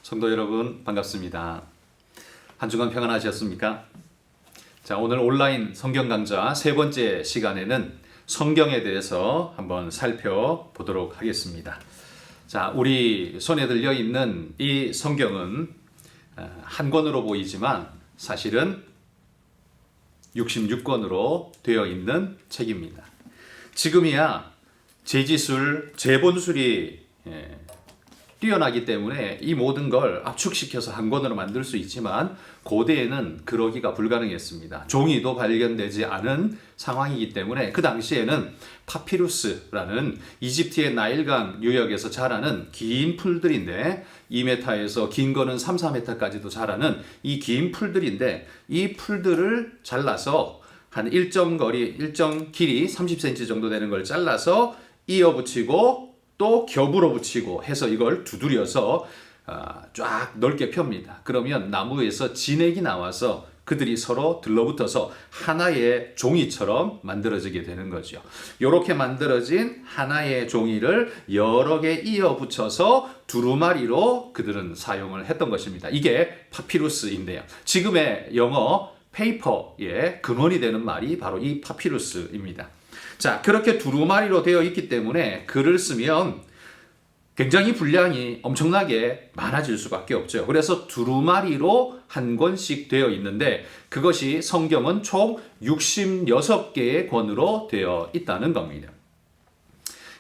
성도 여러분 반갑습니다. 한 주간 평안하셨습니까? 자, 오늘 온라인 성경 강좌 세 번째 시간에는 성경에 대해서 한번 살펴보도록 하겠습니다. 자, 우리 손에 들려 있는 이 성경은 한 권으로 보이지만 사실은 66권으로 되어 있는 책입니다. 지금이야 재지술, 재본술이 뛰어나기 때문에 이 모든 걸 압축시켜서 한 권으로 만들 수 있지만 고대에는 그러기가 불가능했습니다. 종이도 발견되지 않은 상황이기 때문에 그 당시에는 파피루스라는 이집트의 나일강 유역에서 자라는 긴 풀들인데 2m에서 긴 거는 3, 4m까지도 자라는 이 긴 풀들인데 이 풀들을 잘라서 한 일정 길이 30cm 정도 되는 걸 잘라서 이어 붙이고 또 겹으로 붙이고 해서 이걸 두드려서 쫙 넓게 펴니다. 그러면 나무에서 진액이 나와서 그들이 서로 들러붙어서 하나의 종이처럼 만들어지게 되는 거죠. 이렇게 만들어진 하나의 종이를 여러 개 이어 붙여서 두루마리로 그들은 사용을 했던 것입니다. 이게 파피루스인데요. 지금의 영어 페이퍼의 근원이 되는 말이 바로 이 파피루스입니다. 자, 그렇게 두루마리로 되어 있기 때문에 글을 쓰면 굉장히 분량이 엄청나게 많아질 수밖에 없죠. 그래서 두루마리로 한 권씩 되어 있는데 그것이 성경은 총 66개의 권으로 되어 있다는 겁니다.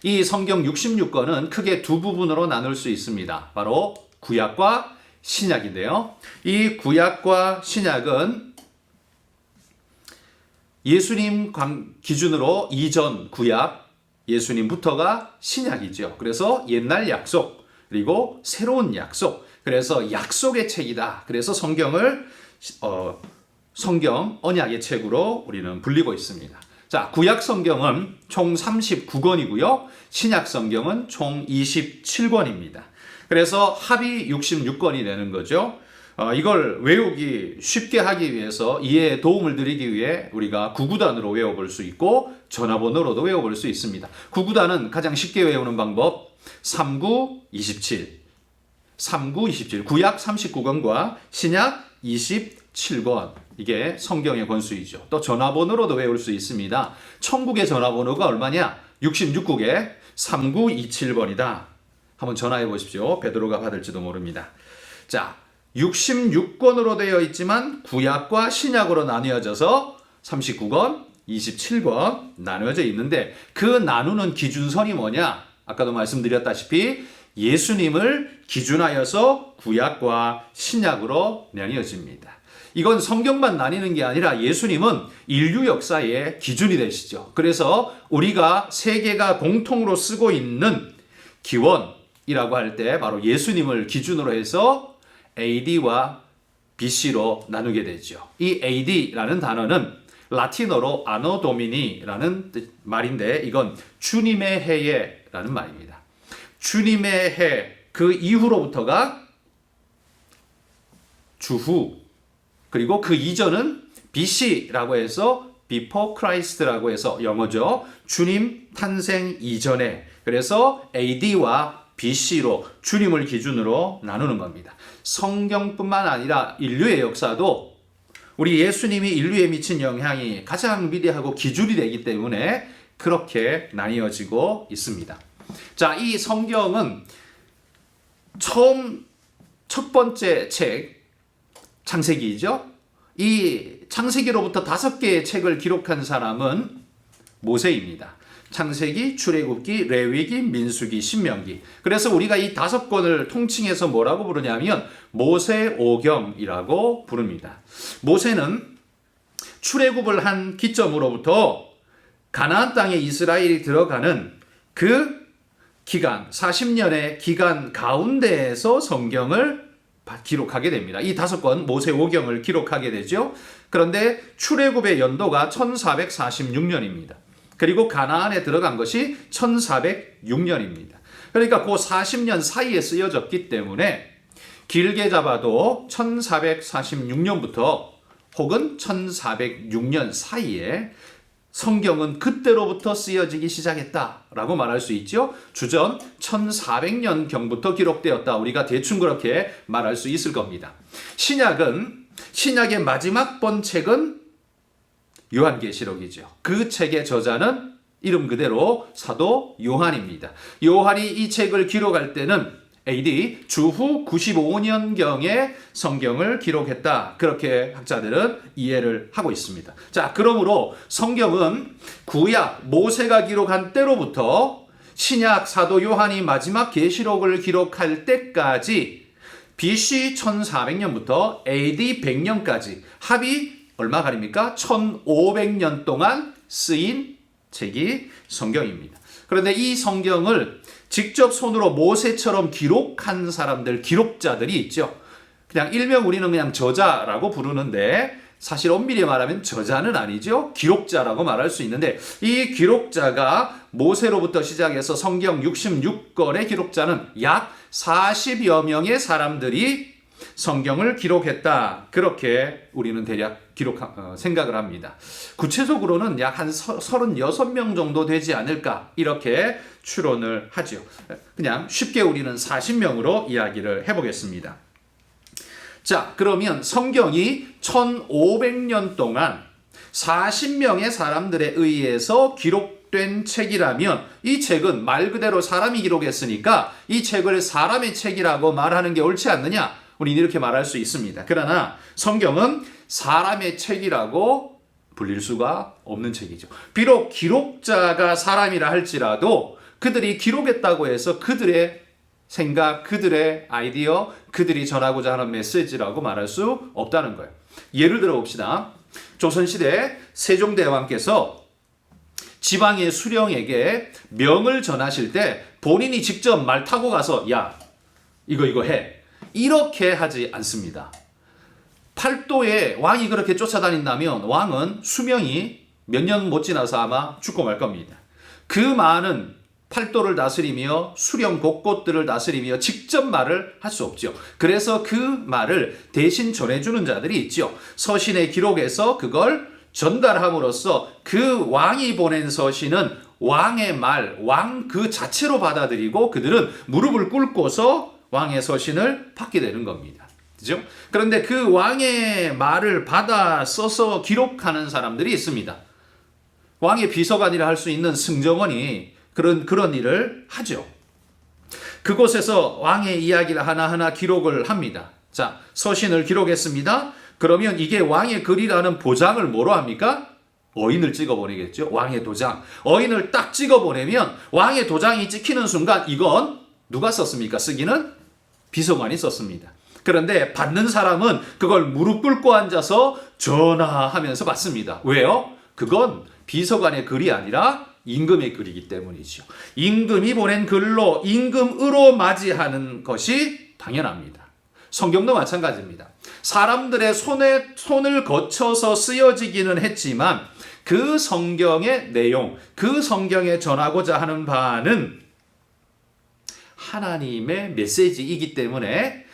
이 성경 66권은 크게 두 부분으로 나눌 수 있습니다. 바로 구약과 신약인데요. 이 구약과 신약은 예수님 기준으로 이전 구약, 예수님부터가 신약이죠. 그래서 옛날 약속, 그리고 새로운 약속. 그래서 약속의 책이다. 그래서 성경을 성경 언약의 책으로 우리는 불리고 있습니다. 자, 구약 성경은 총 39권이고요. 신약 성경은 총 27권입니다. 그래서 합이 66권이 되는 거죠. 이걸 외우기 쉽게 하기 위해서 이해에 도움을 드리기 위해 우리가 구구단으로 외워볼 수 있고 전화번호로도 외워볼 수 있습니다. 구구단은 가장 쉽게 외우는 방법 3927 3927 구약 39권과 신약 27권 이게 성경의 권수이죠. 또 전화번호로도 외울 수 있습니다. 천국의 전화번호가 얼마냐? 66국에 3927번이다. 한번 전화해 보십시오. 베드로가 받을지도 모릅니다. 자, 66권으로 되어 있지만 구약과 신약으로 나뉘어져서 39권, 27권 나누어져 있는데 그 나누는 기준선이 뭐냐? 아까도 말씀드렸다시피 예수님을 기준하여서 구약과 신약으로 나뉘어집니다. 이건 성경만 나뉘는 게 아니라 예수님은 인류 역사의 기준이 되시죠. 그래서 우리가 세계가 공통으로 쓰고 있는 기원이라고 할 때 바로 예수님을 기준으로 해서 AD와 BC로 나누게 되죠. 이 AD라는 단어는 라틴어로 아노 도미니라는 말인데 이건 주님의 해에라는 말입니다. 주님의 해, 그 이후로부터가 주후, 그리고 그 이전은 BC라고 해서 Before Christ라고 해서 영어죠. 주님 탄생 이전에, 그래서 AD와 BC로 주님을 기준으로 나누는 겁니다. 성경뿐만 아니라 인류의 역사도 우리 예수님이 인류에 미친 영향이 가장 위대하고 기준이 되기 때문에 그렇게 나뉘어지고 있습니다. 자, 이 성경은 첫 번째 책 창세기이죠. 이 창세기로부터 5개의 책을 기록한 사람은 모세입니다. 창세기, 출애굽기, 레위기, 민수기, 신명기. 그래서 우리가 이 5권을 통칭해서 뭐라고 부르냐면 모세오경이라고 부릅니다. 모세는 출애굽을 한 기점으로부터 가나안 땅에 이스라엘이 들어가는 그 기간, 40년의 기간 가운데에서 성경을 기록하게 됩니다. 이 5권 모세오경을 기록하게 되죠. 그런데 출애굽의 연도가 1446년입니다. 그리고 가나안에 들어간 것이 1406년입니다. 그러니까 그 40년 사이에 쓰여졌기 때문에 길게 잡아도 1446년부터 혹은 1406년 사이에 성경은 그때로부터 쓰여지기 시작했다라고 말할 수 있죠. 주전 1400년경부터 기록되었다. 우리가 대충 그렇게 말할 수 있을 겁니다. 신약의 마지막 본 책은 요한계시록이죠. 그 책의 저자는 이름 그대로 사도 요한입니다. 요한이 이 책을 기록할 때는 AD 주후 95년경에 성경을 기록했다. 그렇게 학자들은 이해를 하고 있습니다. 자, 그러므로 성경은 구약 모세가 기록한 때로부터 신약 사도 요한이 마지막 계시록을 기록할 때까지 BC 1400년부터 AD 100년까지 합이 얼마 가립니까? 1500년 동안 쓰인 책이 성경입니다. 그런데 이 성경을 직접 손으로 모세처럼 기록한 사람들, 기록자들이 있죠. 그냥 일명 우리는 그냥 저자라고 부르는데 사실 엄밀히 말하면 저자는 아니죠. 기록자라고 말할 수 있는데 이 기록자가 모세로부터 시작해서 성경 66권의 기록자는 약 40여 명의 사람들이 성경을 기록했다. 그렇게 우리는 대략 생각을 합니다. 구체적으로는 약 한 36명 정도 되지 않을까 이렇게 추론을 하죠. 그냥 쉽게 우리는 40명으로 이야기를 해보겠습니다. 자, 그러면 성경이 1500년 동안 40명의 사람들에 의해서 기록된 책이라면 이 책은 말 그대로 사람이 기록했으니까 이 책을 사람의 책이라고 말하는 게 옳지 않느냐? 우리는 이렇게 말할 수 있습니다. 그러나 성경은 사람의 책이라고 불릴 수가 없는 책이죠. 비록 기록자가 사람이라 할지라도 그들이 기록했다고 해서 그들의 생각, 그들의 아이디어, 그들이 전하고자 하는 메시지라고 말할 수 없다는 거예요. 예를 들어 봅시다. 조선시대 세종대왕께서 지방의 수령에게 명을 전하실 때 본인이 직접 말 타고 가서 야, 이거 해. 이렇게 하지 않습니다. 팔도에 왕이 그렇게 쫓아다닌다면 왕은 수명이 몇 년 못 지나서 아마 죽고 말 겁니다. 그 많은 팔도를 다스리며 수령 곳곳들을 다스리며 직접 말을 할 수 없죠. 그래서 그 말을 대신 전해주는 자들이 있죠. 서신의 기록에서 그걸 전달함으로써 그 왕이 보낸 서신은 왕의 말, 왕 그 자체로 받아들이고 그들은 무릎을 꿇고서 왕의 서신을 받게 되는 겁니다. 그죠? 그런데 그 왕의 말을 받아 써서 기록하는 사람들이 있습니다. 왕의 비서관이라 할 수 있는 승정원이 그런 일을 하죠. 그곳에서 왕의 이야기를 하나하나 기록을 합니다. 자, 서신을 기록했습니다. 그러면 이게 왕의 글이라는 보장을 뭐로 합니까? 어인을 찍어보내겠죠. 왕의 도장. 어인을 딱 찍어보내면 왕의 도장이 찍히는 순간 이건 누가 썼습니까? 쓰기는 비서관이 썼습니다. 그런데 받는 사람은 그걸 무릎 꿇고 앉아서 전하하면서 받습니다. 왜요? 그건 비서관의 글이 아니라 임금의 글이기 때문이죠. 임금이 보낸 글로 임금으로 맞이하는 것이 당연합니다. 성경도 마찬가지입니다. 사람들의 손을 거쳐서 쓰여지기는 했지만 그 성경의 내용, 그 성경에 전하고자 하는 바는 하나님의 메시지이기 때문에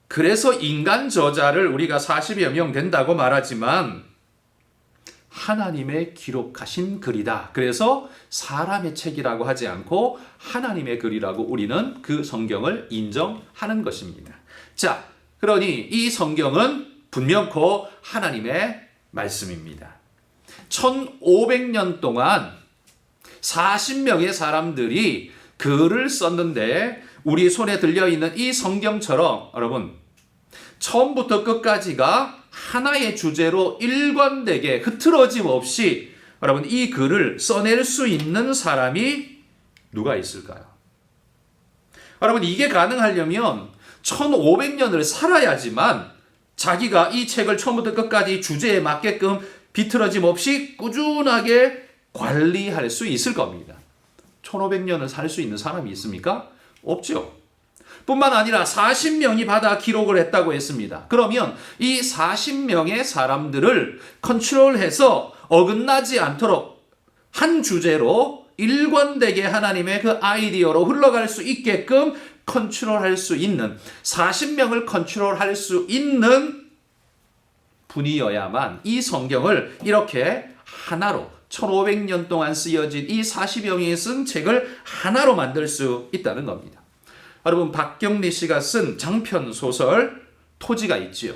그래서 인간 저자를 우리가 40여 명 된다고 말하지만 하나님의 기록하신 글이다. 그래서 사람의 책이라고 하지 않고 하나님의 글이라고 우리는 그 성경을 인정하는 것입니다. 자, 그러니 이 성경은 분명코 하나님의 말씀입니다. 1500년 동안 40명의 사람들이 글을 썼는데 우리 손에 들려있는 이 성경처럼 여러분 처음부터 끝까지가 하나의 주제로 일관되게 흐트러짐 없이 여러분 이 글을 써낼 수 있는 사람이 누가 있을까요? 여러분 이게 가능하려면 1500년을 살아야지만 자기가 이 책을 처음부터 끝까지 주제에 맞게끔 비틀어짐 없이 꾸준하게 관리할 수 있을 겁니다. 1500년을 살 수 있는 사람이 있습니까? 없죠. 뿐만 아니라 40명이 받아 기록을 했다고 했습니다. 그러면 이 40명의 사람들을 컨트롤해서 어긋나지 않도록 한 주제로 일관되게 하나님의 그 아이디어로 흘러갈 수 있게끔 컨트롤할 수 있는 40명을 컨트롤할 수 있는 분이어야만 이 성경을 이렇게 하나로 1500년 동안 쓰여진 이 40여 명이 쓴 책을 하나로 만들 수 있다는 겁니다. 여러분, 박경리 씨가 쓴 장편 소설 토지가 있지요.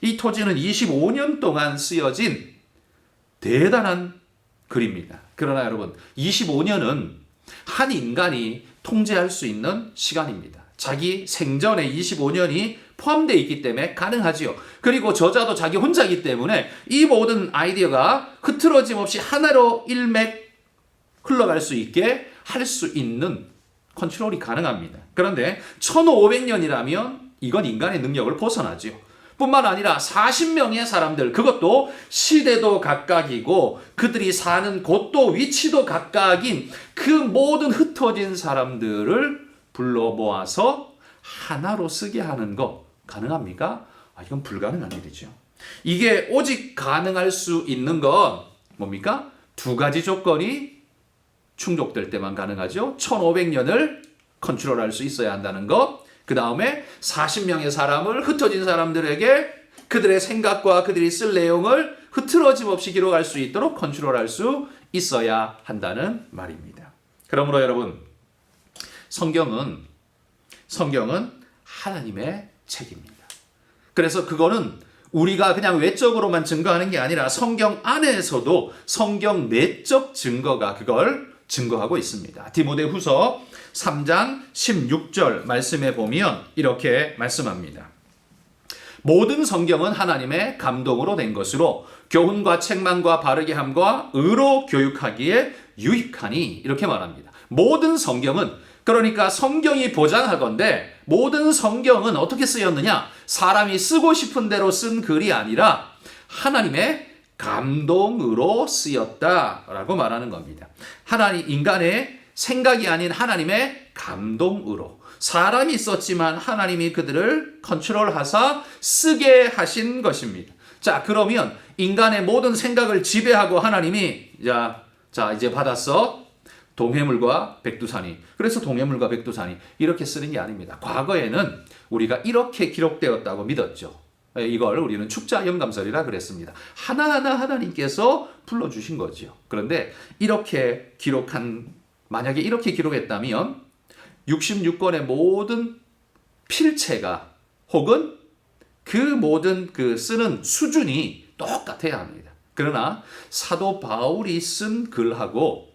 이 토지는 25년 동안 쓰여진 대단한 글입니다. 그러나 여러분, 25년은 한 인간이 통제할 수 있는 시간입니다. 자기 생전에 25년이 포함되어 있기 때문에 가능하지요. 그리고 저자도 자기 혼자이기 때문에 이 모든 아이디어가 흐트러짐 없이 하나로 일맥 흘러갈 수 있게 할 수 있는 컨트롤이 가능합니다. 그런데 1500년이라면 이건 인간의 능력을 벗어나지요. 뿐만 아니라 40명의 사람들, 그것도 시대도 각각이고 그들이 사는 곳도 위치도 각각인 그 모든 흩어진 사람들을 불러 모아서 하나로 쓰게 하는 거 가능합니까? 이건 불가능한 일이죠. 이게 오직 가능할 수 있는 건 뭡니까? 두 가지 조건이 충족될 때만 가능하죠. 1500년을 컨트롤할 수 있어야 한다는 것. 그 다음에 40명의 사람을 흩어진 사람들에게 그들의 생각과 그들이 쓸 내용을 흐트러짐 없이 기록할 수 있도록 컨트롤할 수 있어야 한다는 말입니다. 그러므로 여러분, 성경은 하나님의 책입니다. 그래서 그거는 우리가 그냥 외적으로만 증거하는 게 아니라 성경 안에서도 성경 내적 증거가 그걸 증거하고 있습니다. 디모데후서 3장 16절 말씀에 보면 이렇게 말씀합니다. 모든 성경은 하나님의 감동으로 된 것으로 교훈과 책망과 바르게 함과 의로 교육하기에 유익하니, 이렇게 말합니다. 모든 성경은, 그러니까 성경이 보장하건대 모든 성경은 어떻게 쓰였느냐? 사람이 쓰고 싶은 대로 쓴 글이 아니라 하나님의 감동으로 쓰였다라고 말하는 겁니다. 인간의 생각이 아닌 하나님의 감동으로. 사람이 썼지만 하나님이 그들을 컨트롤하사 쓰게 하신 것입니다. 자, 그러면 인간의 모든 생각을 지배하고 하나님이 자 이제 받았어. 동해물과 백두산이. 그래서 동해물과 백두산이 이렇게 쓰는 게 아닙니다. 과거에는 우리가 이렇게 기록되었다고 믿었죠. 이걸 우리는 축자 영감설이라 그랬습니다. 하나하나 하나님께서 불러주신 거죠. 그런데 만약에 이렇게 기록했다면 66권의 모든 필체가 혹은 그 모든 쓰는 수준이 똑같아야 합니다. 그러나 사도 바울이 쓴 글하고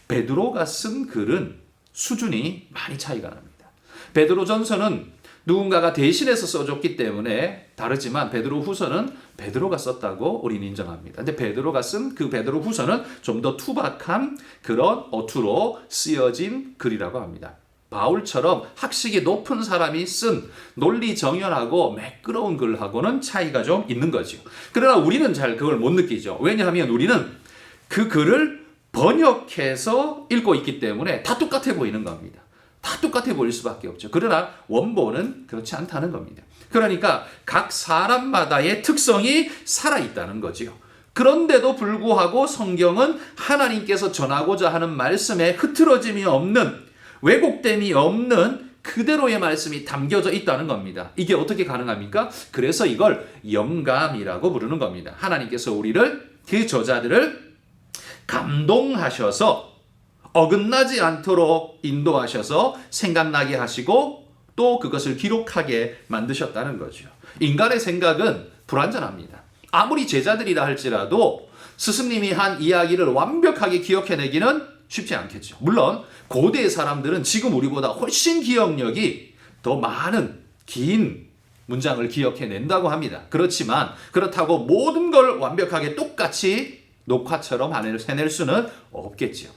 베드로가 쓴 글은 수준이 많이 차이가 납니다. 베드로전서는 누군가가 대신해서 써줬기 때문에 다르지만 베드로후서는 베드로가 썼다고 우리는 인정합니다. 근데 베드로가 쓴 그 베드로후서는 좀 더 투박한 그런 어투로 쓰여진 글이라고 합니다. 바울처럼 학식이 높은 사람이 쓴 논리 정연하고 매끄러운 글하고는 차이가 좀 있는 거죠. 그러나 우리는 잘 그걸 못 느끼죠. 왜냐하면 우리는 그 글을 번역해서 읽고 있기 때문에 다 똑같아 보이는 겁니다. 다 똑같아 보일 수밖에 없죠. 그러나 원본은 그렇지 않다는 겁니다. 그러니까 각 사람마다의 특성이 살아있다는 거지요. 그런데도 불구하고 성경은 하나님께서 전하고자 하는 말씀에 흐트러짐이 없는, 왜곡됨이 없는 그대로의 말씀이 담겨져 있다는 겁니다. 이게 어떻게 가능합니까? 그래서 이걸 영감이라고 부르는 겁니다. 하나님께서 그 저자들을 감동하셔서 어긋나지 않도록 인도하셔서 생각나게 하시고 또 그것을 기록하게 만드셨다는 거죠. 인간의 생각은 불완전합니다. 아무리 제자들이라 할지라도 스승님이 한 이야기를 완벽하게 기억해내기는 쉽지 않겠죠. 물론 고대의 사람들은 지금 우리보다 훨씬 기억력이 더 많은 긴 문장을 기억해낸다고 합니다. 그렇지만 그렇다고 모든 걸 완벽하게 똑같이 녹화처럼 해낼 수는 없겠죠.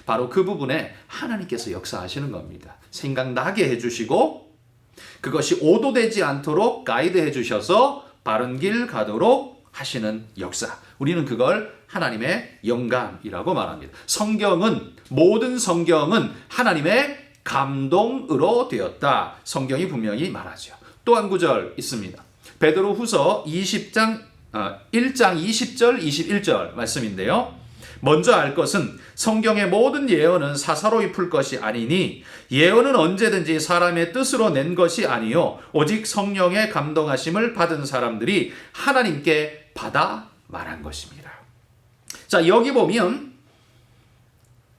바로 그 부분에 하나님께서 역사하시는 겁니다. 생각나게 해주시고 그것이 오도되지 않도록 가이드해 주셔서 바른 길 가도록 하시는 역사. 우리는 그걸 하나님의 영감이라고 말합니다. 모든 성경은 하나님의 감동으로 되었다. 성경이 분명히 말하죠. 또 한 구절 있습니다. 베드로후서 1장 20절 21절 말씀인데요. 먼저 알 것은 성경의 모든 예언은 사사로이 풀 것이 아니니 예언은 언제든지 사람의 뜻으로 낸 것이 아니요 오직 성령의 감동하심을 받은 사람들이 하나님께 받아 말한 것입니다. 자, 여기 보면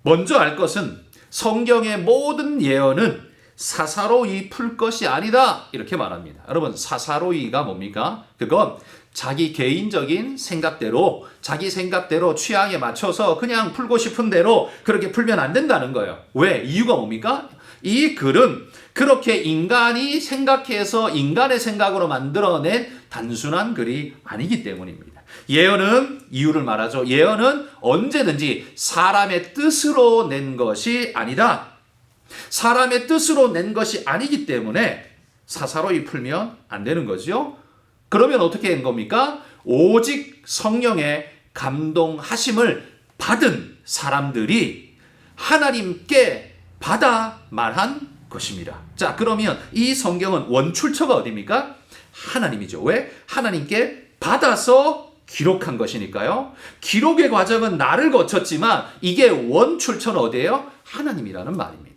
먼저 알 것은 성경의 모든 예언은 사사로이 풀 것이 아니다 이렇게 말합니다. 여러분, 사사로이가 뭡니까? 그건 자기 개인적인 생각대로, 자기 생각대로 취향에 맞춰서 그냥 풀고 싶은 대로 그렇게 풀면 안 된다는 거예요. 왜? 이유가 뭡니까? 이 글은 그렇게 인간이 생각해서 인간의 생각으로 만들어낸 단순한 글이 아니기 때문입니다. 예언은 이유를 말하죠. 예언은 언제든지 사람의 뜻으로 낸 것이 아니다. 사람의 뜻으로 낸 것이 아니기 때문에 사사로이 풀면 안 되는 거죠. 그러면 어떻게 된 겁니까? 오직 성령의 감동하심을 받은 사람들이 하나님께 받아 말한 것입니다. 자, 그러면 이 성경은 원출처가 어디입니까? 하나님이죠. 왜? 하나님께 받아서 기록한 것이니까요. 기록의 과정은 나를 거쳤지만 이게 원출처는 어디예요? 하나님이라는 말입니다.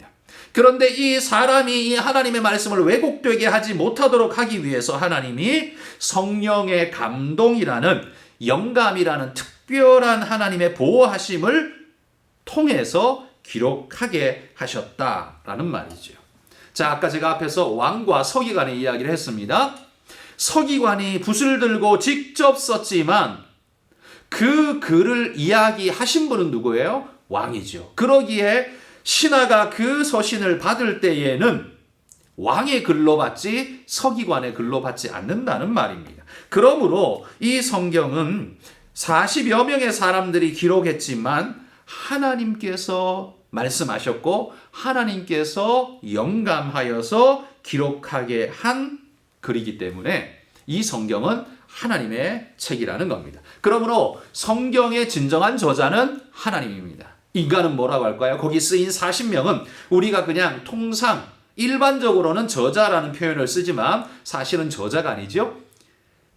그런데 이 사람이 이 하나님의 말씀을 왜곡되게 하지 못하도록 하기 위해서 하나님이 성령의 감동이라는, 영감이라는 특별한 하나님의 보호하심을 통해서 기록하게 하셨다라는 말이죠. 자, 아까 제가 앞에서 왕과 서기관의 이야기를 했습니다. 서기관이 붓을 들고 직접 썼지만 그 글을 이야기하신 분은 누구예요? 왕이죠. 그러기에 신하가 그 서신을 받을 때에는 왕의 글로 받지 서기관의 글로 받지 않는다는 말입니다. 그러므로 이 성경은 40여 명의 사람들이 기록했지만 하나님께서 말씀하셨고 하나님께서 영감하여서 기록하게 한 글이기 때문에 이 성경은 하나님의 책이라는 겁니다. 그러므로 성경의 진정한 저자는 하나님입니다. 인간은 뭐라고 할까요? 거기 쓰인 40명은 우리가 그냥 통상 일반적으로는 저자라는 표현을 쓰지만 사실은 저자가 아니죠.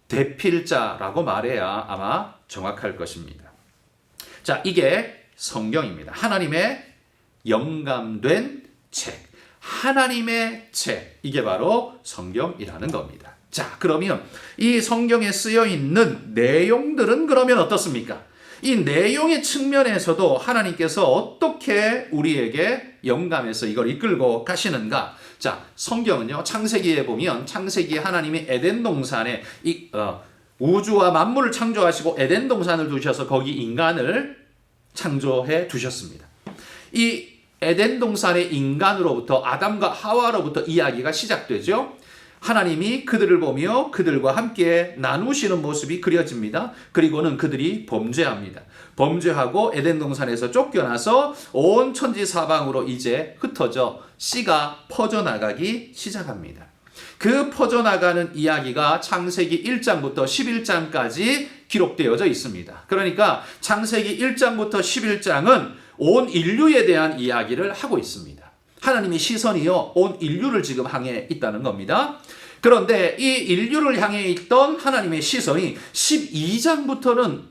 대필자라고 말해야 아마 정확할 것입니다. 자, 이게 성경입니다. 하나님의 영감된 책, 하나님의 책, 이게 바로 성경이라는 겁니다. 자, 그러면 이 성경에 쓰여 있는 내용들은 그러면 어떻습니까? 이 내용의 측면에서도 하나님께서 어떻게 우리에게 영감해서 이걸 이끌고 가시는가? 자, 성경은요, 창세기에 보면 창세기에 하나님이 에덴 동산에 우주와 만물을 창조하시고 에덴 동산을 두셔서 거기 인간을 창조해 두셨습니다. 이 에덴 동산의 인간으로부터, 아담과 하와로부터 이야기가 시작되죠. 하나님이 그들을 보며 그들과 함께 나누시는 모습이 그려집니다. 그리고는 그들이 범죄합니다. 범죄하고 에덴 동산에서 쫓겨나서 온 천지 사방으로 이제 흩어져 씨가 퍼져나가기 시작합니다. 그 퍼져나가는 이야기가 창세기 1장부터 11장까지 기록되어져 있습니다. 그러니까 창세기 1장부터 11장은 온 인류에 대한 이야기를 하고 있습니다. 하나님의 시선이요, 온 인류를 지금 향해 있다는 겁니다. 그런데 이 인류를 향해 있던 하나님의 시선이 12장부터는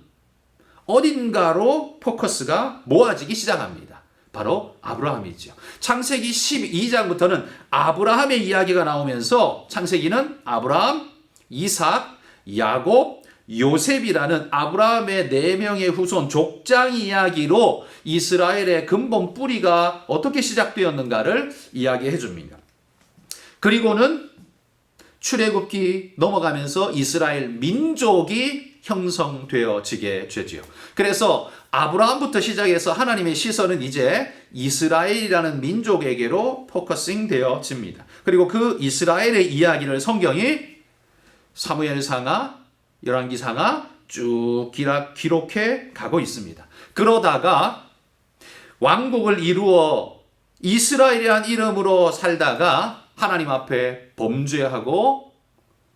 어딘가로 포커스가 모아지기 시작합니다. 바로 아브라함이죠. 창세기 12장부터는 아브라함의 이야기가 나오면서 창세기는 아브라함, 이삭, 야곱, 요셉이라는 아브라함의 4명의 후손 족장 이야기로 이스라엘의 근본 뿌리가 어떻게 시작되었는가를 이야기해 줍니다. 그리고는 출애굽기 넘어가면서 이스라엘 민족이 형성되어지게 되지요. 그래서 아브라함부터 시작해서 하나님의 시선은 이제 이스라엘이라는 민족에게로 포커싱 되어집니다. 그리고 그 이스라엘의 이야기를 성경이 사무엘상하, 열왕기상하 쭉 기록해 가고 있습니다. 그러다가 왕국을 이루어 이스라엘이라는 이름으로 살다가 하나님 앞에 범죄하고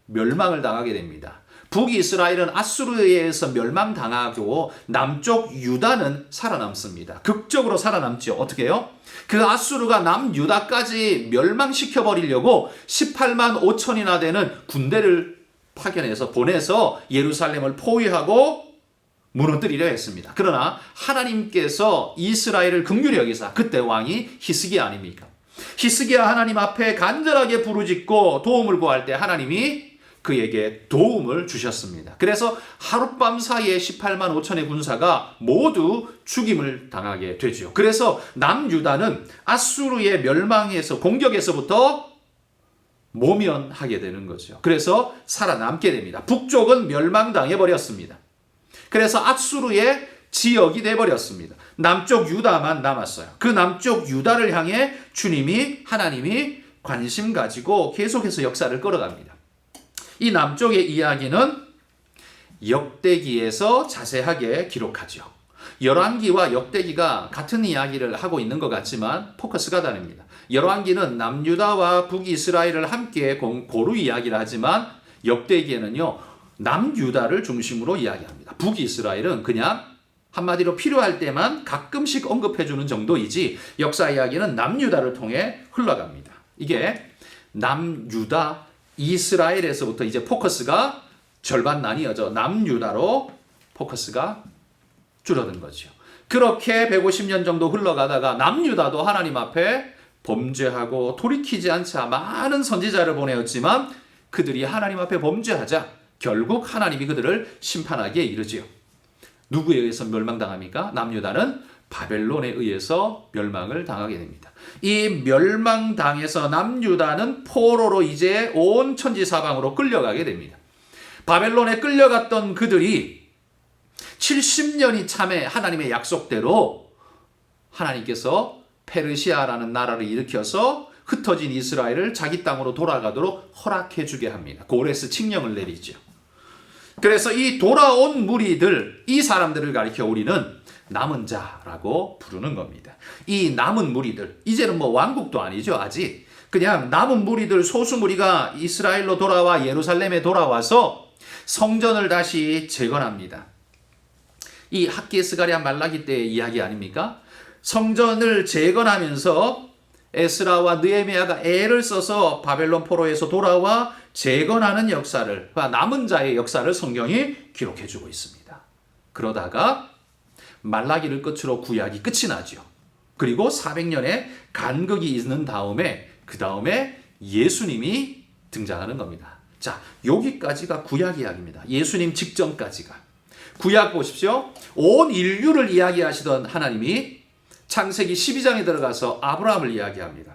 멸망을 당하게 됩니다. 북이스라엘은 아수르에 의해서 멸망당하고 남쪽 유다는 살아남습니다. 극적으로 살아남죠. 어떻게 해요? 그 아수르가 남유다까지 멸망시켜버리려고 18만 5천이나 되는 군대를 파견해서 보내서 예루살렘을 포위하고 무너뜨리려 했습니다. 그러나 하나님께서 이스라엘을 긍휼히 여기사, 그때 왕이 히스기야 아닙니까? 히스기야 하나님 앞에 간절하게 부르짖고 도움을 구할 때 하나님이 그에게 도움을 주셨습니다. 그래서 하룻밤 사이에 18만 5천의 군사가 모두 죽임을 당하게 되죠. 그래서 남유다는 아수르의 멸망에서 공격에서부터 모면하게 되는 거죠. 그래서 살아남게 됩니다. 북쪽은 멸망당해 버렸습니다. 그래서 아수르의 지역이 돼버렸습니다. 남쪽 유다만 남았어요. 그 남쪽 유다를 향해 하나님이 관심 가지고 계속해서 역사를 끌어갑니다. 이 남쪽의 이야기는 역대기에서 자세하게 기록하죠. 열왕기와 역대기가 같은 이야기를 하고 있는 것 같지만 포커스가 다릅니다. 열왕기는 남유다와 북이스라엘을 함께 고루 이야기를 하지만 역대기에는요, 남유다를 중심으로 이야기합니다. 북이스라엘은 그냥 한마디로 필요할 때만 가끔씩 언급해주는 정도이지 역사 이야기는 남유다를 통해 흘러갑니다. 이게 남유다, 이스라엘에서부터 이제 포커스가 절반 나뉘어져 남유다로 포커스가 줄어든 거죠. 그렇게 150년 정도 흘러가다가 남유다도 하나님 앞에 범죄하고 돌이키지 않자 많은 선지자를 보내었지만 그들이 하나님 앞에 범죄하자 결국 하나님이 그들을 심판하기에 이르지요. 누구에 의해서 멸망당합니까? 남유다는 바벨론에 의해서 멸망을 당하게 됩니다. 이 멸망당해서 남유다는 포로로 이제 온 천지사방으로 끌려가게 됩니다. 바벨론에 끌려갔던 그들이 70년이 참에 하나님의 약속대로 하나님께서 페르시아라는 나라를 일으켜서 흩어진 이스라엘을 자기 땅으로 돌아가도록 허락해 주게 합니다. 고레스 칙령을 내리죠. 그래서 이 돌아온 무리들, 이 사람들을 가리켜 우리는 남은 자라고 부르는 겁니다. 이 남은 무리들, 이제는 뭐 왕국도 아니죠, 아직. 그냥 남은 무리들, 소수 무리가 이스라엘로 돌아와 예루살렘에 돌아와서 성전을 다시 재건합니다. 이 학기스가랴 말라기 때의 이야기 아닙니까? 성전을 재건하면서 에스라와 느헤미야가 애를 써서 바벨론 포로에서 돌아와 재건하는 역사를, 남은 자의 역사를 성경이 기록해주고 있습니다. 그러다가 말라기를 끝으로 구약이 끝이 나죠. 그리고 400년의 간극이 있는 다음에 그 다음에 예수님이 등장하는 겁니다. 자, 여기까지가 구약 이야기입니다. 예수님 직전까지가. 구약 보십시오. 온 인류를 이야기하시던 하나님이 창세기 12장에 들어가서 아브라함을 이야기합니다.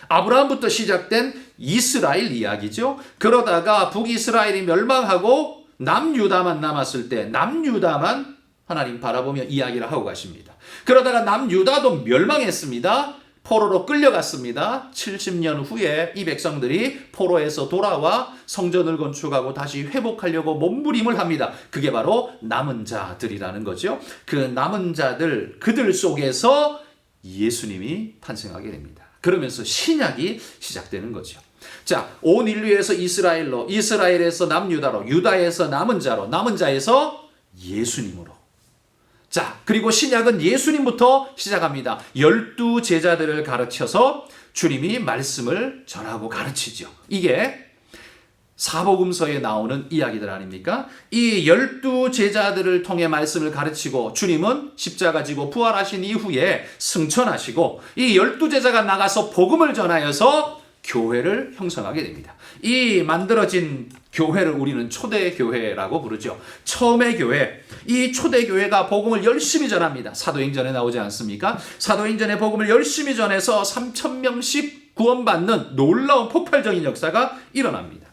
아브라함부터 시작된 이스라엘 이야기죠. 그러다가 북이스라엘이 멸망하고 남유다만 남았을 때 남유다만 하나님 바라보며 이야기를 하고 가십니다. 그러다가 남유다도 멸망했습니다. 포로로 끌려갔습니다. 70년 후에 이 백성들이 포로에서 돌아와 성전을 건축하고 다시 회복하려고 몸부림을 합니다. 그게 바로 남은 자들이라는 거죠. 그 남은 자들, 그들 속에서 예수님이 탄생하게 됩니다. 그러면서 신약이 시작되는 거죠. 자, 온 인류에서 이스라엘로, 이스라엘에서 남유다로, 유다에서 남은 자로, 남은 자에서 예수님으로. 자, 그리고 신약은 예수님부터 시작합니다. 12 제자들을 가르쳐서 주님이 말씀을 전하고 가르치죠. 이게 사복음서에 나오는 이야기들 아닙니까? 이 12 제자들을 통해 말씀을 가르치고 주님은 십자가 지고 부활하신 이후에 승천하시고 이 12 제자가 나가서 복음을 전하여서 교회를 형성하게 됩니다. 이 만들어진 교회를 우리는 초대교회라고 부르죠. 처음의 교회, 이 초대교회가 복음을 열심히 전합니다. 사도행전에 나오지 않습니까? 사도행전에 복음을 열심히 전해서 3,000명씩 구원받는 놀라운 폭발적인 역사가 일어납니다.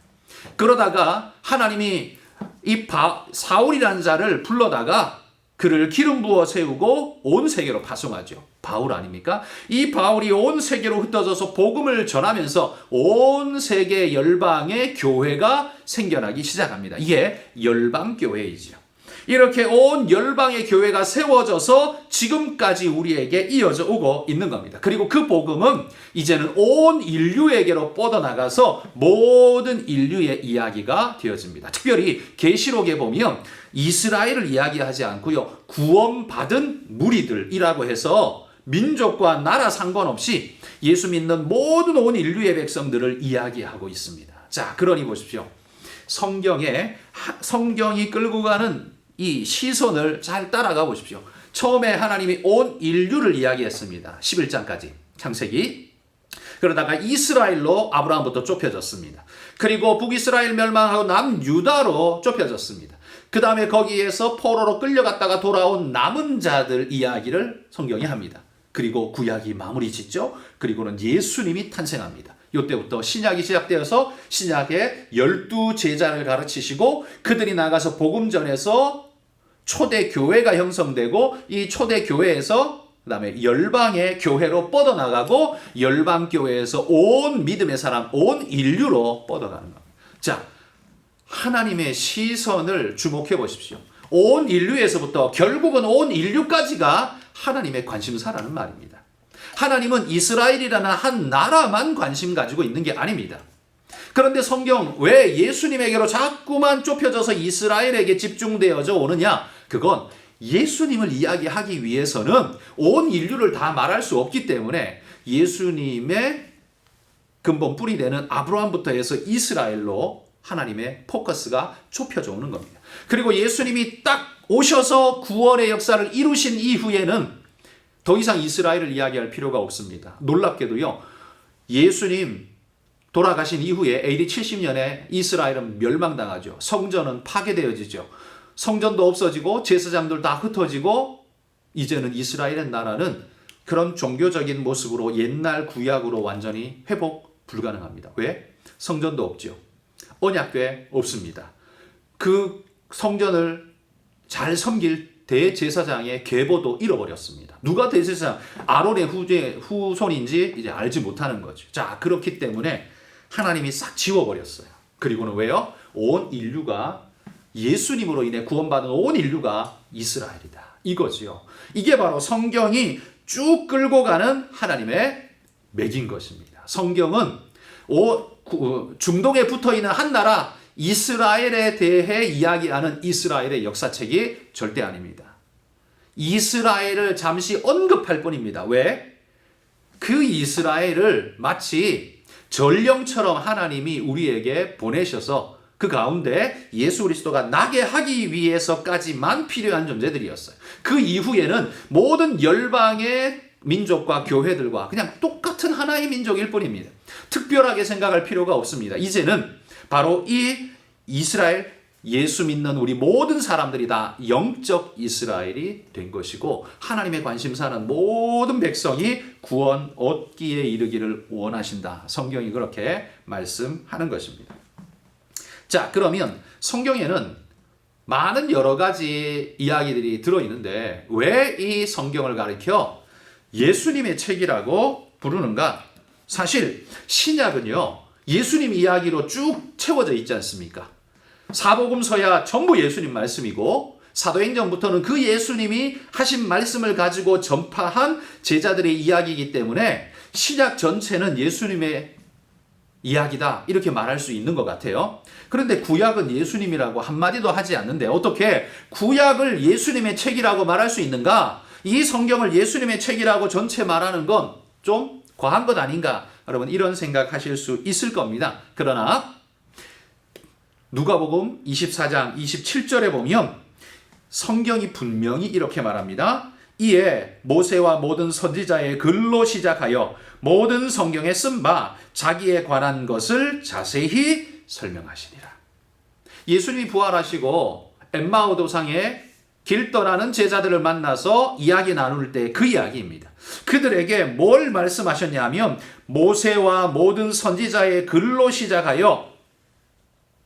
그러다가 하나님이 이 사울이라는 자를 불러다가 그를 기름 부어 세우고 온 세계로 파송하죠. 바울 아닙니까? 이 바울이 온 세계로 흩어져서 복음을 전하면서 온 세계 열방의 교회가 생겨나기 시작합니다. 이게 열방교회이죠. 이렇게 온 열방의 교회가 세워져서 지금까지 우리에게 이어져 오고 있는 겁니다. 그리고 그 복음은 이제는 온 인류에게로 뻗어나가서 모든 인류의 이야기가 되어집니다. 특별히 계시록에 보면 이스라엘을 이야기하지 않고요. 구원받은 무리들이라고 해서 민족과 나라 상관없이 예수 믿는 모든 온 인류의 백성들을 이야기하고 있습니다. 자, 그러니 보십시오. 성경이 끌고 가는 이 시선을 잘 따라가 보십시오. 처음에 하나님이 온 인류를 이야기했습니다. 11장까지 창세기. 그러다가 이스라엘로 아브라함부터 좁혀졌습니다. 그리고 북이스라엘 멸망하고 남유다로 좁혀졌습니다. 그 다음에 거기에서 포로로 끌려갔다가 돌아온 남은 자들 이야기를 성경이 합니다. 그리고 구약이 마무리 짓죠. 그리고는 예수님이 탄생합니다. 이때부터 신약이 시작되어서 신약의 12 제자를 가르치시고 그들이 나가서 복음 전해서 초대 교회가 형성되고 이 초대 교회에서 그다음에 열방의 교회로 뻗어나가고 열방 교회에서 온 믿음의 사람, 온 인류로 뻗어가는 겁니다. 자, 하나님의 시선을 주목해 보십시오. 온 인류에서부터 결국은 온 인류까지가 하나님의 관심사라는 말입니다. 하나님은 이스라엘이라는 한 나라만 관심 가지고 있는 게 아닙니다. 그런데 성경 왜 예수님에게로 자꾸만 좁혀져서 이스라엘에게 집중되어져 오느냐? 그건 예수님을 이야기하기 위해서는 온 인류를 다 말할 수 없기 때문에 예수님의 근본 뿌리되는 아브라함부터 해서 이스라엘로 하나님의 포커스가 좁혀져 오는 겁니다. 그리고 예수님이 딱 오셔서 구원의 역사를 이루신 이후에는 더 이상 이스라엘을 이야기할 필요가 없습니다. 놀랍게도요, 예수님 돌아가신 이후에 AD 70년에 이스라엘은 멸망당하죠. 성전은 파괴되어지죠. 성전도 없어지고 제사장들 다 흩어지고 이제는 이스라엘의 나라는 그런 종교적인 모습으로 옛날 구약으로 완전히 회복 불가능합니다. 왜? 성전도 없죠. 언약궤 없습니다. 그 성전을 잘 섬길 대제사장의 계보도 잃어버렸습니다. 누가 대제사장? 아론의 후손인지 이제 알지 못하는 거죠. 자, 그렇기 때문에 하나님이 싹 지워버렸어요. 그리고는 왜요? 온 인류가 예수님으로 인해 구원받은 온 인류가 이스라엘이다. 이거지요. 이게 바로 성경이 쭉 끌고 가는 하나님의 맥인 것입니다. 성경은 중동에 붙어있는 한 나라 이스라엘에 대해 이야기하는 이스라엘의 역사책이 절대 아닙니다. 이스라엘을 잠시 언급할 뿐입니다. 왜? 그 이스라엘을 마치 전령처럼 하나님이 우리에게 보내셔서 그 가운데 예수 그리스도가 나게 하기 위해서까지만 필요한 존재들이었어요. 그 이후에는 모든 열방의 민족과 교회들과 그냥 똑같은 하나의 민족일 뿐입니다. 특별하게 생각할 필요가 없습니다. 이제는 바로 이 이스라엘, 예수 믿는 우리 모든 사람들이 다 영적 이스라엘이 된 것이고 하나님의 관심사는 모든 백성이 구원 얻기에 이르기를 원하신다. 성경이 그렇게 말씀하는 것입니다. 자, 그러면 성경에는 많은 여러 가지 이야기들이 들어있는데 왜 이 성경을 가리켜 예수님의 책이라고 부르는가? 사실 신약은요, 예수님 이야기로 쭉 채워져 있지 않습니까? 사복음서야 전부 예수님 말씀이고 사도행전부터는 그 예수님이 하신 말씀을 가지고 전파한 제자들의 이야기이기 때문에 신약 전체는 예수님의 이야기다 이렇게 말할 수 있는 것 같아요. 그런데 구약은 예수님이라고 한마디도 하지 않는데 어떻게 구약을 예수님의 책이라고 말할 수 있는가? 이 성경을 예수님의 책이라고 전체 말하는 건 좀 과한 것 아닌가? 여러분 이런 생각하실 수 있을 겁니다. 그러나 누가복음 24장 27절에 보면 성경이 분명히 이렇게 말합니다. 이에 모세와 모든 선지자의 글로 시작하여 모든 성경에 쓴 바 자기에 관한 것을 자세히 설명하시니라. 예수님이 부활하시고 엠마오 도상에 길 떠나는 제자들을 만나서 이야기 나눌 때 그 이야기입니다. 그들에게 뭘 말씀하셨냐 하면 모세와 모든 선지자의 글로 시작하여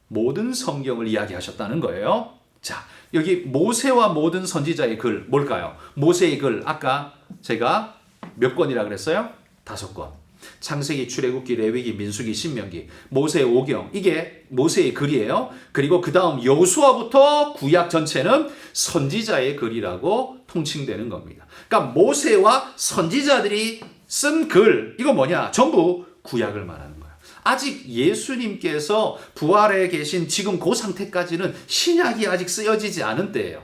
모든 성경을 이야기하셨다는 거예요. 자, 여기 모세와 모든 선지자의 글 뭘까요? 모세의 글 아까 제가 몇 권이라 그랬어요? 5권. 창세기, 출애굽기, 레위기, 민수기, 신명기, 모세의 오경 이게 모세의 글이에요. 그리고 그 다음 여호수아부터 구약 전체는 선지자의 글이라고 통칭되는 겁니다. 그러니까 모세와 선지자들이 쓴 글 이거 뭐냐? 전부 구약을 말하는 거예요. 아직 예수님께서 부활해 계신 지금 그 상태까지는 신약이 아직 쓰여지지 않은 때예요.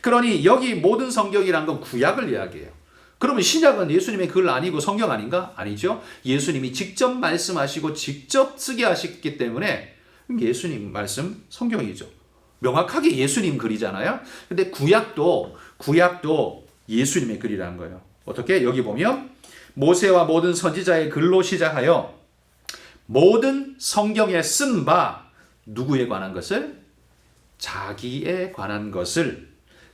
그러니 여기 모든 성경이란 건 구약을 이야기해요. 그러면 신약은 예수님의 글 아니고 성경 아닌가? 아니죠. 예수님이 직접 말씀하시고 직접 쓰게 하셨기 때문에 예수님 말씀 성경이죠. 명확하게 예수님 글이잖아요. 근데 구약도 예수님의 글이라는 거예요. 어떻게? 여기 보면 모세와 모든 선지자의 글로 시작하여 모든 성경에 쓴 바 누구에 관한 것을? 자기에 관한 것을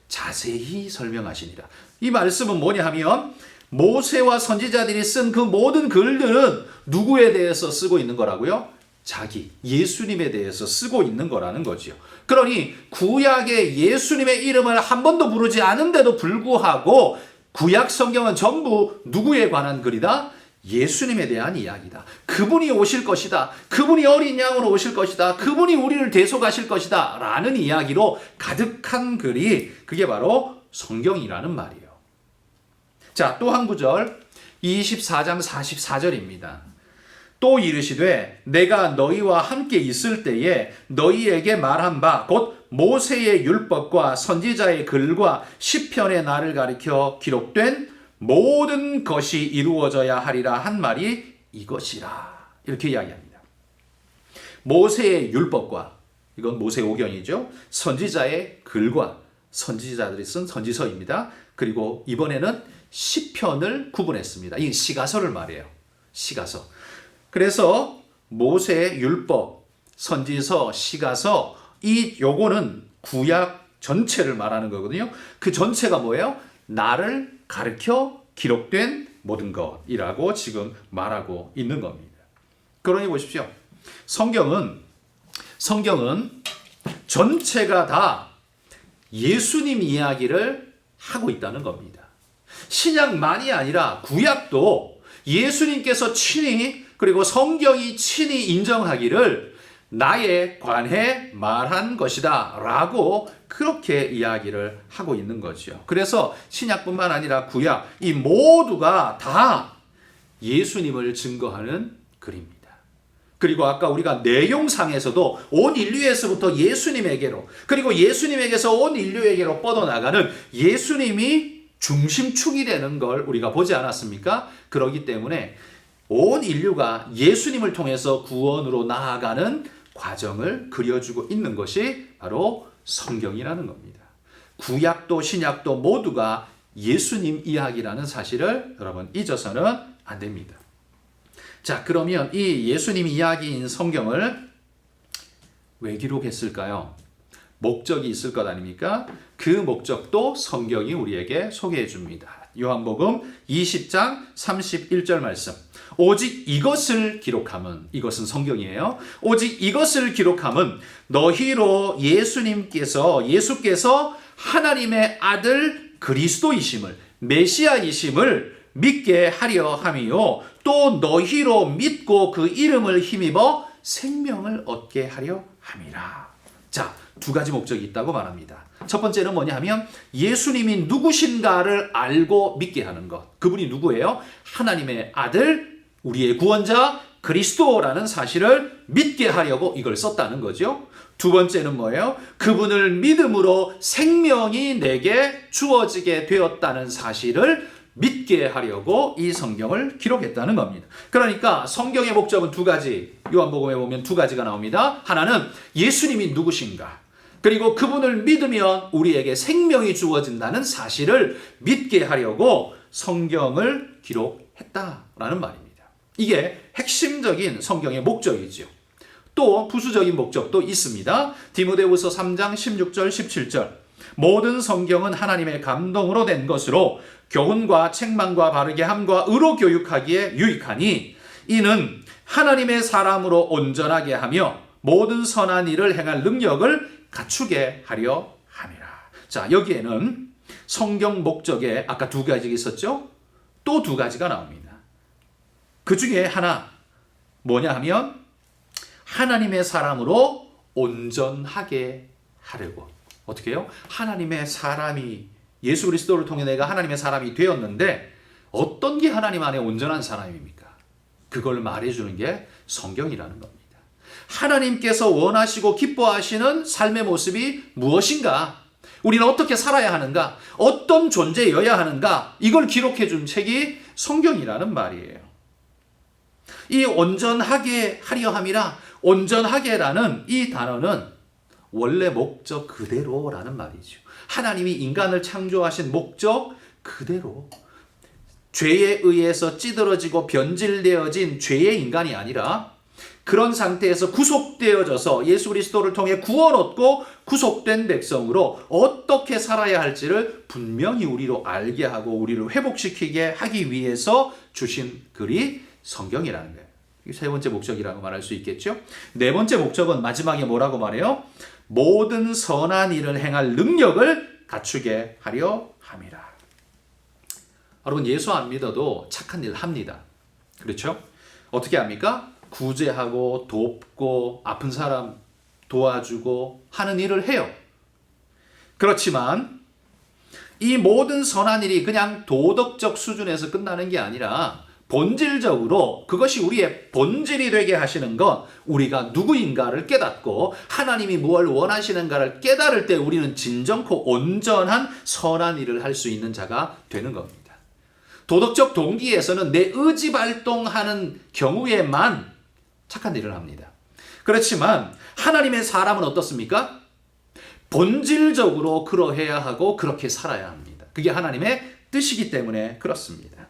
자세히 설명하시니라. 이 말씀은 뭐냐 하면 모세와 선지자들이 쓴 그 모든 글들은 누구에 대해서 쓰고 있는 거라고요? 자기, 예수님에 대해서 쓰고 있는 거라는 거지요. 그러니 구약에 예수님의 이름을 한 번도 부르지 않은데도 불구하고 구약 성경은 전부 누구에 관한 글이다? 예수님에 대한 이야기다. 그분이 오실 것이다. 그분이 어린 양으로 오실 것이다. 그분이 우리를 대속하실 것이다. 라는 이야기로 가득한 글이 그게 바로 성경이라는 말이에요. 자, 또 한 구절 24장 44절입니다. 또 이르시되 내가 너희와 함께 있을 때에 너희에게 말한 바 곧 모세의 율법과 선지자의 글과 시편의 나를 가리켜 기록된 모든 것이 이루어져야 하리라 한 말이 이것이라. 이렇게 이야기합니다. 모세의 율법과, 이건 모세오경이죠. 선지자의 글과, 선지자들이 쓴 선지서입니다. 그리고 이번에는 시편을 구분했습니다. 이 시가서를 말해요. 시가서. 그래서 모세의 율법, 선지서, 시가서, 요거는 구약 전체를 말하는 거거든요. 그 전체가 뭐예요? 나를 가르쳐 기록된 모든 것이라고 지금 말하고 있는 겁니다. 그러니 보십시오. 성경은 전체가 다 예수님 이야기를 하고 있다는 겁니다. 신약만이 아니라 구약도 예수님께서 친히, 그리고 성경이 친히 인정하기를 나에 관해 말한 것이다 라고 그렇게 이야기를 하고 있는 거죠. 그래서 신약뿐만 아니라 구약, 이 모두가 다 예수님을 증거하는 글입니다. 그리고 아까 우리가 내용상에서도 온 인류에서부터 예수님에게로, 그리고 예수님에게서 온 인류에게로 뻗어나가는 예수님이 중심축이 되는 걸 우리가 보지 않았습니까? 그렇기 때문에 온 인류가 예수님을 통해서 구원으로 나아가는 과정을 그려주고 있는 것이 바로 성경이라는 겁니다. 구약도 신약도 모두가 예수님 이야기라는 사실을 여러분 잊어서는 안 됩니다. 자, 그러면 이 예수님 이야기인 성경을 왜 기록했을까요? 목적이 있을 것 아닙니까? 그 목적도 성경이 우리에게 소개해 줍니다. 요한복음 20장 31절 말씀. 오직 이것을 기록함은, 이것은 성경이에요. 오직 이것을 기록함은 너희로 예수께서 하나님의 아들 그리스도이심을, 메시아이심을 믿게 하려 함이요. 또 너희로 믿고 그 이름을 힘입어 생명을 얻게 하려 함이라. 자, 두 가지 목적이 있다고 말합니다. 첫 번째는 뭐냐 하면 예수님이 누구신가를 알고 믿게 하는 것. 그분이 누구예요? 하나님의 아들, 우리의 구원자 그리스도라는 사실을 믿게 하려고 이걸 썼다는 거죠. 두 번째는 뭐예요? 그분을 믿음으로 생명이 내게 주어지게 되었다는 사실을 믿게 하려고 이 성경을 기록했다는 겁니다. 그러니까 성경의 목적은 두 가지, 요한복음에 보면 두 가지가 나옵니다. 하나는 예수님이 누구신가, 그리고 그분을 믿으면 우리에게 생명이 주어진다는 사실을 믿게 하려고 성경을 기록했다라는 말입니다. 이게 핵심적인 성경의 목적이죠. 또 부수적인 목적도 있습니다. 디모데후서 3장 16절 17절. 모든 성경은 하나님의 감동으로 된 것으로 교훈과 책망과 바르게 함과 의로 교육하기에 유익하니 이는 하나님의 사람으로 온전하게 하며 모든 선한 일을 행할 능력을 갖추게 하려 함이라. 자, 여기에는 성경 목적에 아까 두 가지가 있었죠? 또 두 가지가 나옵니다. 그 중에 하나 뭐냐 하면 하나님의 사람으로 온전하게 하려고. 어떻게 해요? 하나님의 사람이, 예수 그리스도를 통해 내가 하나님의 사람이 되었는데 어떤 게 하나님 안에 온전한 사람입니까? 그걸 말해주는 게 성경이라는 겁니다. 하나님께서 원하시고 기뻐하시는 삶의 모습이 무엇인가? 우리는 어떻게 살아야 하는가? 어떤 존재여야 하는가? 이걸 기록해 준 책이 성경이라는 말이에요. 이 온전하게 하려 함이라, 온전하게라는 이 단어는 원래 목적 그대로라는 말이죠. 하나님이 인간을 창조하신 목적 그대로, 죄에 의해서 찌들어지고 변질되어진 죄의 인간이 아니라 그런 상태에서 구속되어져서 예수 그리스도를 통해 구원 얻고 구속된 백성으로 어떻게 살아야 할지를 분명히 우리로 알게 하고 우리를 회복시키게 하기 위해서 주신 글이 성경이라는 거예요. 이게 세 번째 목적이라고 말할 수 있겠죠. 네 번째 목적은 마지막에 뭐라고 말해요? 모든 선한 일을 행할 능력을 갖추게 하려 함이라. 여러분, 예수 안 믿어도 착한 일 합니다. 그렇죠? 어떻게 합니까? 구제하고 돕고 아픈 사람 도와주고 하는 일을 해요. 그렇지만 이 모든 선한 일이 그냥 도덕적 수준에서 끝나는 게 아니라 본질적으로 그것이 우리의 본질이 되게 하시는 건 우리가 누구인가를 깨닫고 하나님이 무엇을 원하시는가를 깨달을 때 우리는 진정코 온전한 선한 일을 할 수 있는 자가 되는 겁니다. 도덕적 동기에서는 내 의지 발동하는 경우에만 착한 일을 합니다. 그렇지만 하나님의 사람은 어떻습니까? 본질적으로 그러해야 하고 그렇게 살아야 합니다. 그게 하나님의 뜻이기 때문에 그렇습니다.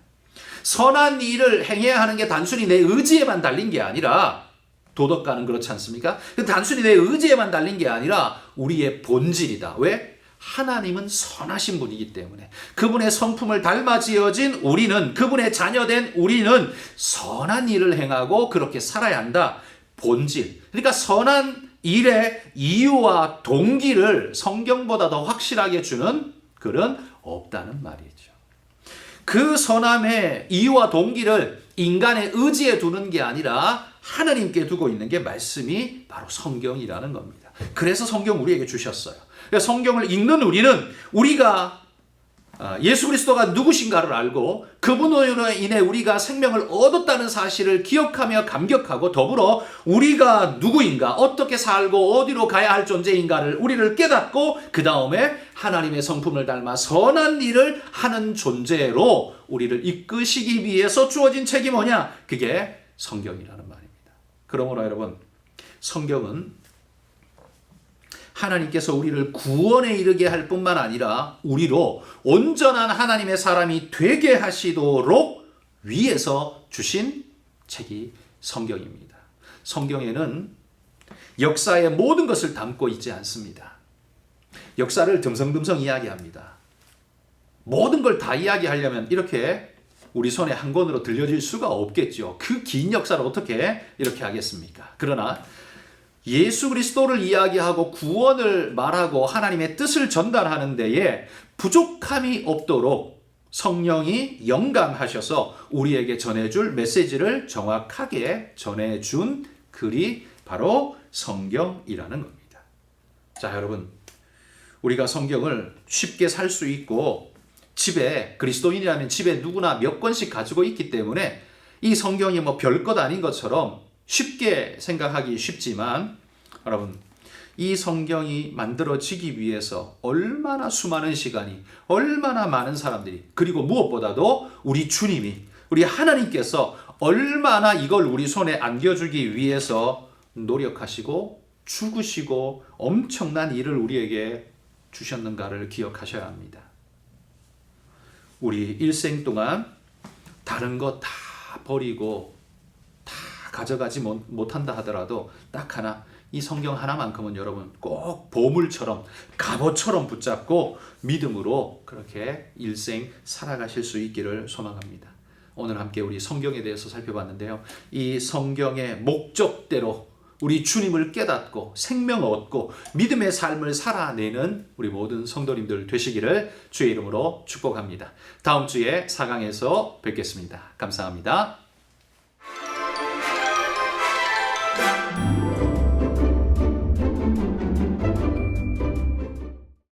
선한 일을 행해야 하는 게 단순히 내 의지에만 달린 게 아니라 도덕가는 그렇지 않습니까? 단순히 내 의지에만 달린 게 아니라 우리의 본질이다. 왜? 하나님은 선하신 분이기 때문에 그분의 성품을 닮아 지어진 우리는, 그분의 자녀된 우리는 선한 일을 행하고 그렇게 살아야 한다. 본질. 그러니까 선한 일의 이유와 동기를 성경보다 더 확실하게 주는 글은 없다는 말이죠. 그 선함의 이유와 동기를 인간의 의지에 두는 게 아니라 하나님께 두고 있는 게 말씀이 바로 성경이라는 겁니다. 그래서 성경 우리에게 주셨어요. 성경을 읽는 우리는 우리가 예수 그리스도가 누구신가를 알고 그분으로 인해 우리가 생명을 얻었다는 사실을 기억하며 감격하고 더불어 우리가 누구인가, 어떻게 살고 어디로 가야 할 존재인가를 우리를 깨닫고 그 다음에 하나님의 성품을 닮아 선한 일을 하는 존재로 우리를 이끄시기 위해서 주어진 책이 뭐냐? 그게 성경이라는 말입니다. 그러므로 여러분, 성경은 하나님께서 우리를 구원에 이르게 할 뿐만 아니라 우리로 온전한 하나님의 사람이 되게 하시도록 위해서 주신 책이 성경입니다. 성경에는 역사의 모든 것을 담고 있지 않습니다. 역사를 듬성듬성 이야기합니다. 모든 걸 다 이야기하려면 이렇게 우리 손에 한 권으로 들려질 수가 없겠죠. 그 긴 역사를 어떻게 이렇게 하겠습니까? 그러나 예수 그리스도를 이야기하고 구원을 말하고 하나님의 뜻을 전달하는 데에 부족함이 없도록 성령이 영감하셔서 우리에게 전해줄 메시지를 정확하게 전해준 글이 바로 성경이라는 겁니다. 자, 여러분, 우리가 성경을 쉽게 살 수 있고 집에, 그리스도인이라면 집에 누구나 몇 권씩 가지고 있기 때문에 이 성경이 뭐 별것 아닌 것처럼 쉽게 생각하기 쉽지만 여러분, 이 성경이 만들어지기 위해서 얼마나 수많은 시간이, 얼마나 많은 사람들이, 그리고 무엇보다도 우리 주님이, 우리 하나님께서 얼마나 이걸 우리 손에 안겨주기 위해서 노력하시고 죽으시고 엄청난 일을 우리에게 주셨는가를 기억하셔야 합니다. 우리 일생 동안 다른 거 다 버리고 가져가지 못한다 하더라도 딱 하나, 이 성경 하나만큼은 여러분 꼭 보물처럼, 갑옷처럼 붙잡고 믿음으로 그렇게 일생 살아가실 수 있기를 소망합니다. 오늘 함께 우리 성경에 대해서 살펴봤는데요. 이 성경의 목적대로 우리 주님을 깨닫고 생명 얻고 믿음의 삶을 살아내는 우리 모든 성도님들 되시기를 주의 이름으로 축복합니다. 다음 주에 4강에서 뵙겠습니다. 감사합니다.